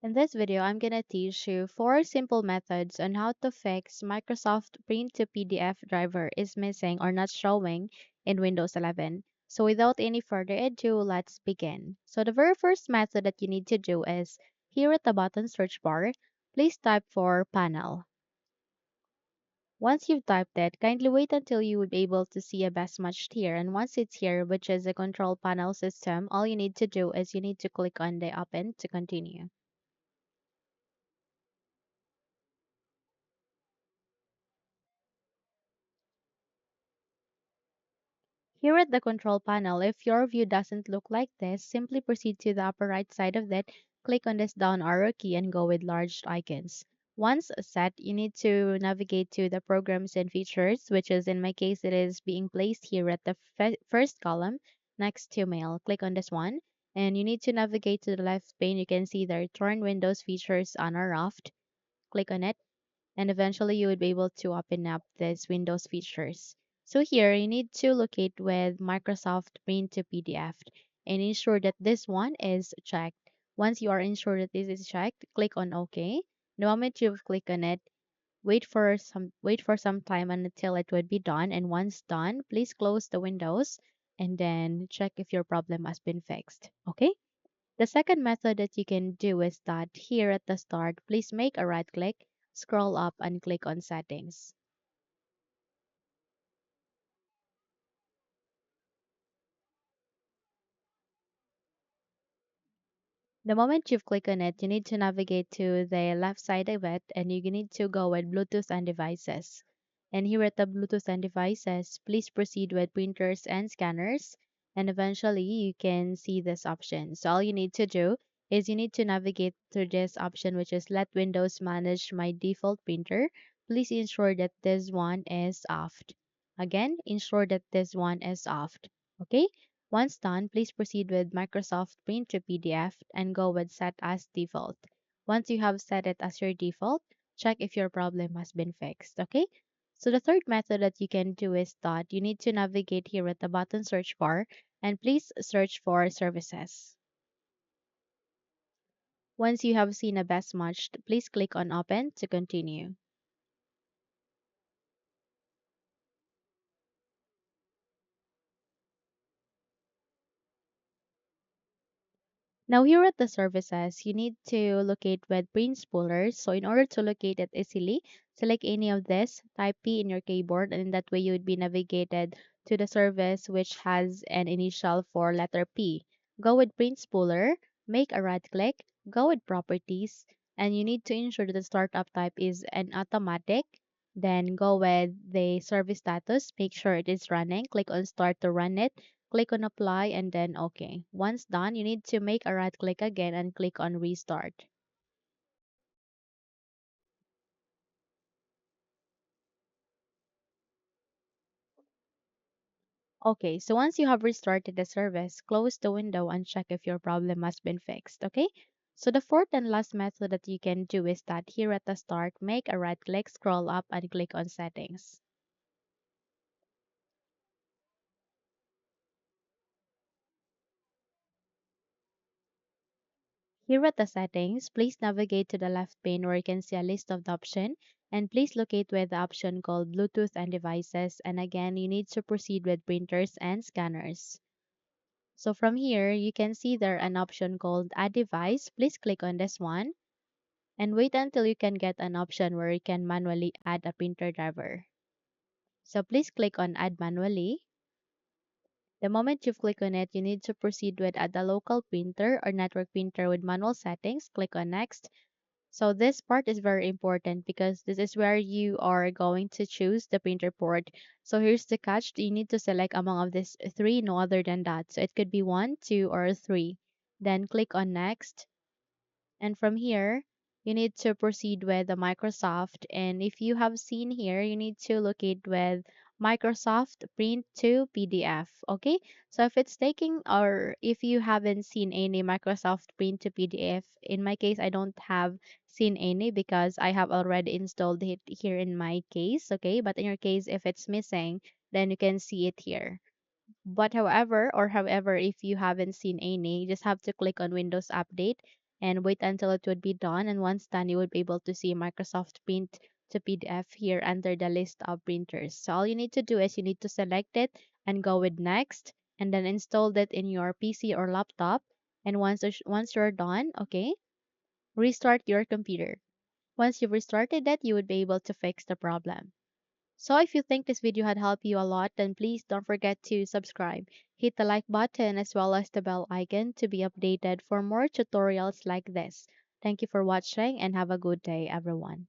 In this video, I'm going to teach you 4 simple methods on how to fix Microsoft Print to PDF driver is missing or not showing in Windows 11. So without any further ado, let's begin. So the very first method that you need to do is here at the bottom search bar, please type for panel. Once you've typed it, kindly wait until you would be able to see a best matched here. And once it's here, which is a control panel system, all you need to do is you need to click on the open to continue. Here at the control panel, if your view doesn't look like this, simply proceed to the upper right side of it, click on this down arrow key and go with large icons. Once set, you need to navigate to the programs and features, which is in my case, it is being placed here at the first column next to mail. Click on this one and you need to navigate to the left pane. You can see the return Windows features on our raft. Click on it and eventually you would be able to open up this Windows features. So here you need to locate with Microsoft Print to PDF and ensure that this one is checked. Once you are ensured that this is checked, click on OK. The moment you've clicked on it, wait for some time until it would be done, and once done, please close the windows and then check if your problem has been fixed. Okay? The second method that you can do is that here at the start, please make a right click, scroll up and click on settings. The moment you've clicked on it, you need to navigate to the left side of it and you need to go with Bluetooth and devices. And here at the Bluetooth and devices, please proceed with printers and scanners. And eventually you can see this option. So all you need to do is you need to navigate to this option, which is let Windows manage my default printer. Please ensure that this one is off. Again, ensure that this one is off. Okay? Once done, please proceed with Microsoft Print to PDF and go with Set as Default. Once you have set it as your default, check if your problem has been fixed, okay? So the third method that you can do is that you need to navigate here at the bottom search bar and please search for services. Once you have seen a best matched, please click on Open to continue. Now here at the services, you need to locate with print spoolers. So in order to locate it easily, select any of this, type P in your keyboard, and in that way you would be navigated to the service which has an initial for letter P. Go with print spooler, make a right click, go with properties, and you need to ensure that the startup type is an automatic. Then go with the service status, make sure it is running, click on start to run it. Click on apply and then OK. Once done, you need to make a right click again and click on restart. Okay, so once you have restarted the service, close the window and check if your problem has been fixed. Okay, so the fourth and last method that you can do is that here at the start, make a right click, scroll up and click on settings. Here at the settings, please navigate to the left pane where you can see a list of the option and please locate where the option called Bluetooth and devices, and again you need to proceed with printers and scanners. So from here you can see there an option called add device. Please click on this one and wait until you can get an option where you can manually add a printer driver. So please click on add manually. The moment you click on it, you need to proceed with add a local printer or network printer with manual settings. Click on next. So this part is very important because this is where you are going to choose the printer port. So here's the catch. You need to select among of these three, no other than that. So it could be one, two, or three. Then click on next. And from here, you need to proceed with the Microsoft. And if you have seen here, you need to locate with Microsoft Print to PDF. Okay, so if it's taking or if you haven't seen any Microsoft Print to PDF, in my case, I don't have seen any because I have already installed it here in my case. Okay, but in your case, if it's missing, then you can see it here. But however, if you haven't seen any, you just have to click on Windows Update and wait until it would be done. And once done, you would be able to see Microsoft Print to PDF here under the list of printers. So all you need to do is you need to select it and go with next, and then install it in your PC or laptop. And once you're done, okay, restart your computer. Once you've restarted it, you would be able to fix the problem. So if you think this video had helped you a lot, then please don't forget to subscribe. Hit the like button as well as the bell icon to be updated for more tutorials like this. Thank you for watching and have a good day, everyone.